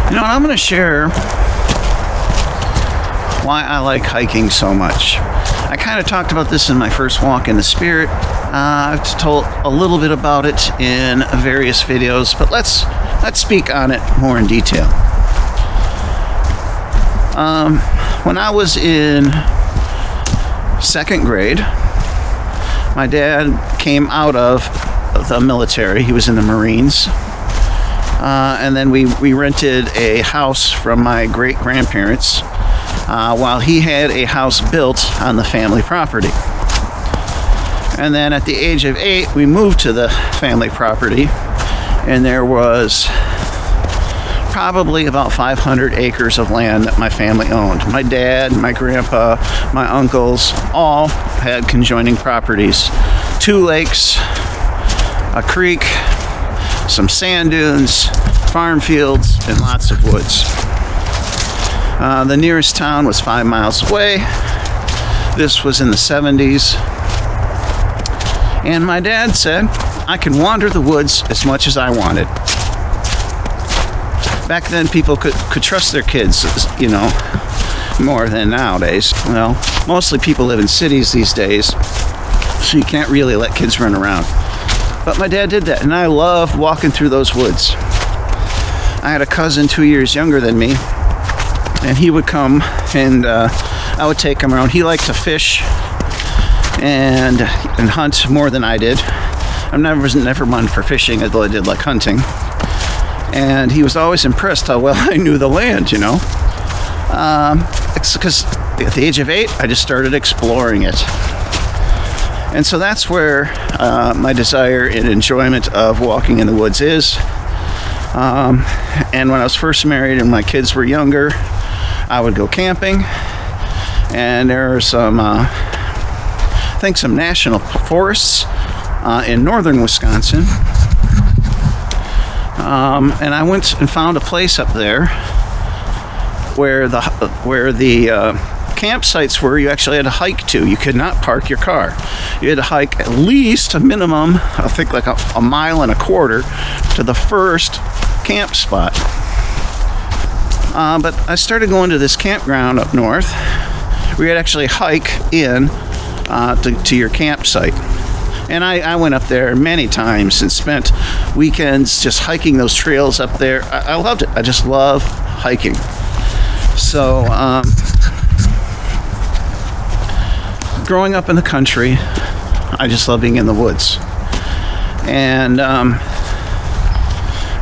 You know, I'm going to share why I like hiking so much. I kind of talked about this in my first walk in the Spirit. I've told a little bit about it in various videos, but let's speak on it more in detail. When I was in second grade, my dad came out of the military. He was in the Marines. And then we rented a house from my great-grandparents while he had a house built on the family property. And then at the age of 8, we moved to the family property, and there was probably about 500 acres of land that my family owned. My dad, my grandpa, my uncles all had conjoining properties. 2 lakes, a creek, some sand dunes, farm fields, and lots of woods. The nearest town was 5 miles away. This was in the 70s. And my dad said, I can wander the woods as much as I wanted. Back then, people could trust their kids, you know, more than nowadays. Well, mostly people live in cities these days, so you can't really let kids run around. But my dad did that, and I loved walking through those woods. I had a cousin 2 years younger than me, and he would come, and I would take him around. He liked to fish and hunt more than I did. I was never one for fishing, although I did like hunting. And he was always impressed how well I knew the land, you know. Because at the age of 8, I just started exploring it. And so that's where my desire and enjoyment of walking in the woods is. And when I was first married and my kids were younger, I would go camping. And there are some, I think some national forests in northern Wisconsin. And I went and found a place up there where the campsites were. You actually had to hike to. You could not park your car. You had to hike at least a minimum, I think like a mile and a quarter to the first camp spot. But I started going to this campground up north where you'd actually hike in to your campsite. And I went up there many times and spent weekends just hiking those trails up there. I loved it. I just love hiking. So, growing up in the country, I just love being in the woods. And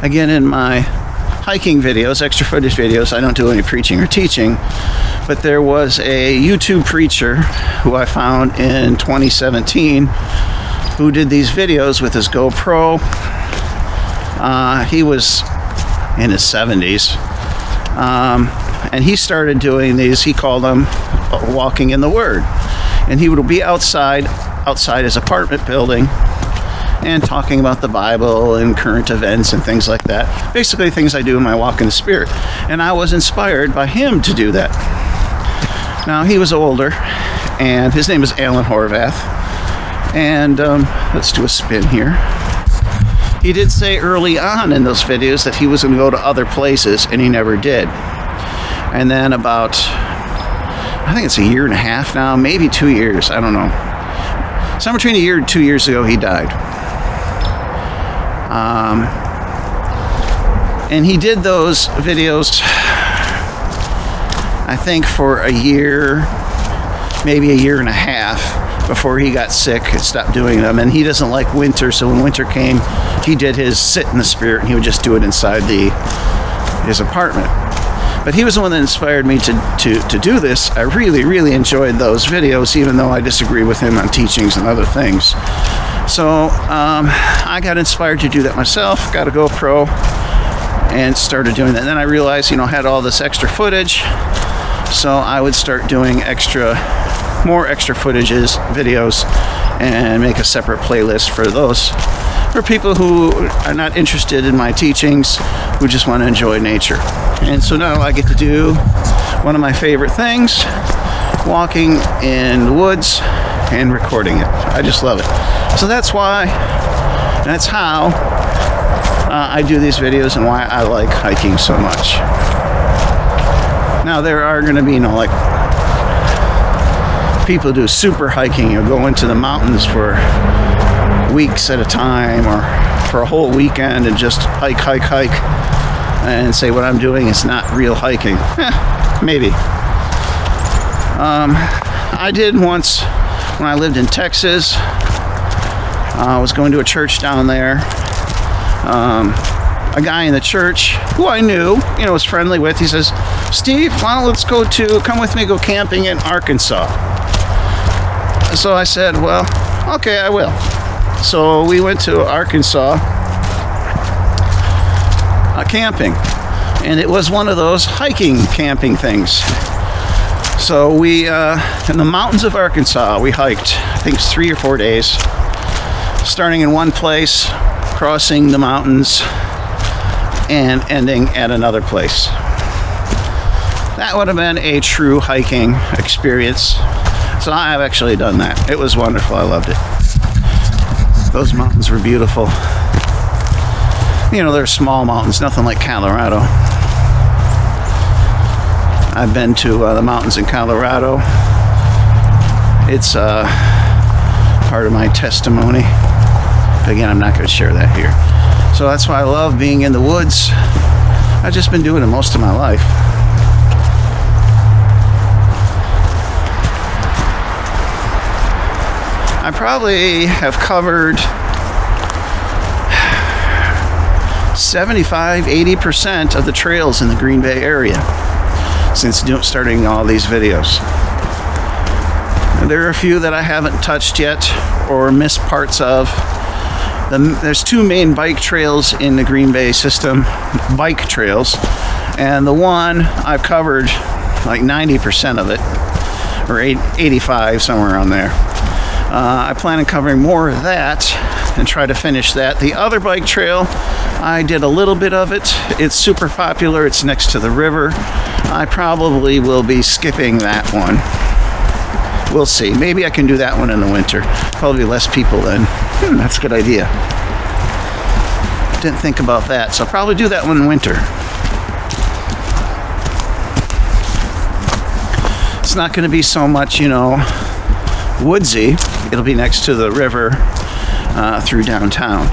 again, in my hiking videos, extra footage videos, I don't do any preaching or teaching, but there was a YouTube preacher who I found in 2017 who did these videos with his GoPro. He was in his 70s. And he started doing these, he called them walking in the Word. And he would be outside his apartment building and talking about the Bible and current events and things like that. Basically things I do in my walk in the Spirit. And I was inspired by him to do that. Now, he was older, and his name is Alan Horvath. And let's do a spin here. He did say early on in those videos that he was going to go to other places, and he never did. And then about, I think it's a year and a half now, maybe 2 years, I don't know. Somewhere between a year and 2 years ago, he died. And he did those videos, I think, for a year, maybe a year and a half, before he got sick and stopped doing them. And he doesn't like winter, so when winter came, he did his sit in the Spirit, and he would just do it inside his apartment. But he was the one that inspired me to do this. I really, really enjoyed those videos, even though I disagree with him on teachings and other things. So I got inspired to do that myself, got a GoPro, and started doing that. And then I realized, I had all this extra footage, so I would start doing more extra footages, videos, and make a separate playlist for those. For people who are not interested in my teachings, who just want to enjoy nature. And so now I get to do one of my favorite things, walking in the woods and recording it. I just love it. So that's why, that's how I do these videos and why I like hiking so much. Now there are going to be, like, people do super hiking or go into the mountains for weeks at a time or for a whole weekend and just hike and say what I'm doing is not real hiking. Maybe. I did once when I lived in Texas. I was going to a church down there. A guy in the church who I knew, was friendly with, he says, "Steve, why don't come with me, go camping in Arkansas." So I said, well, okay, I will. So we went to Arkansas camping, and it was one of those hiking camping things. So we, in the mountains of Arkansas, we hiked, I think it's 3 or 4 days, starting in one place, crossing the mountains, and ending at another place. That would have been a true hiking experience. So I have actually done that. It was wonderful. I loved it. Those mountains were beautiful. They're small mountains, nothing like Colorado. I've been to the mountains in Colorado. It's part of my testimony. But again, I'm not going to share that here. So that's why I love being in the woods. I've just been doing it most of my life. I probably have covered 75-80% of the trails in the Green Bay area since starting all these videos. And there are a few that I haven't touched yet or missed parts of. There's 2 main bike trails in the Green Bay system, bike trails, and the one I've covered like 90% of it, or 85, somewhere around there. I plan on covering more of that and try to finish that. The other bike trail, I did a little bit of it. It's super popular. It's next to the river. I probably will be skipping that one. We'll see. Maybe I can do that one in the winter. Probably less people then. That's a good idea. Didn't think about that. So I'll probably do that one in winter. It's not going to be so much, woodsy. It'll be next to the river through downtown.